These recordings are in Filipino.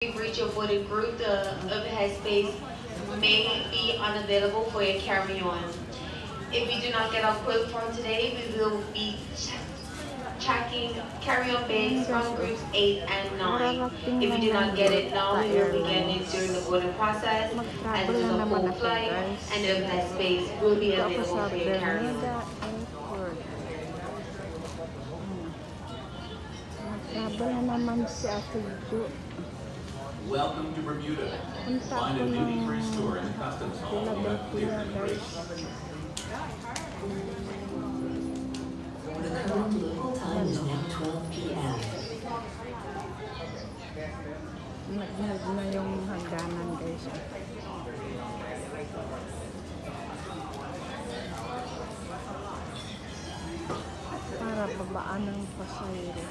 Reach for the group, the overhead space may be unavailable for a carry-on. If we do not get our quote from today, we will be checking carry-on bags from groups 8 and 9. If we do not get it now, we will begin it during the boarding process, and it is a full flight, and the overhead space will be available for your carry-on. Welcome to Bermuda. Find a duty-free store in the customs hall who have cleared immigration. The current local time is now 12 p.m. Nag-nag na yung hagdanan guys. Para babaan ng pasayro.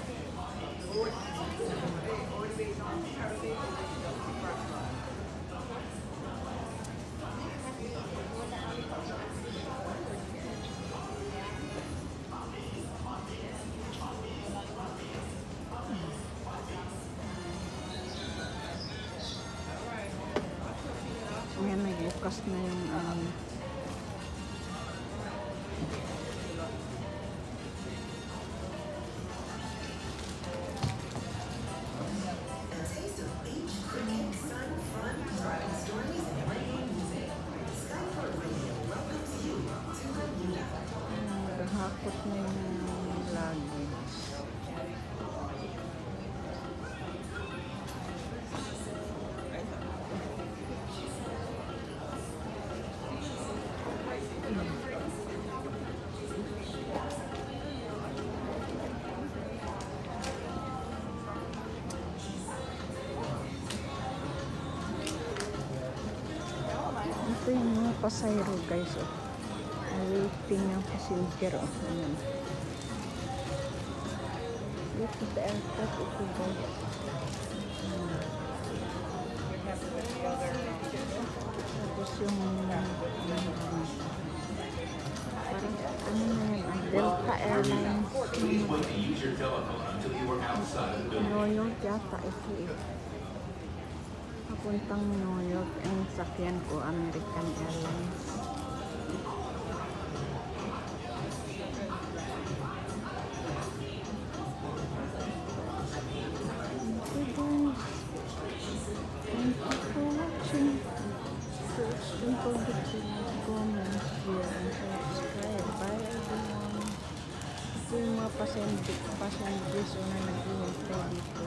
Ngayon nagbukas na yung hakot na yung luggage. Ito yung mga pasayro guys. Waiting ng passenger. Ayan. Dito sa airport ito guys. Tapos yung parang ano na yan, Delta Airlines. Please wait to use your telephone until you are outside the building. New York yata ito eh. Papuntang New York ang sakyan ko, American Airlines. Don't forget to comment, share, and subscribe. Bye everyone. Ito yung mga passengers na nag-iwintay dito.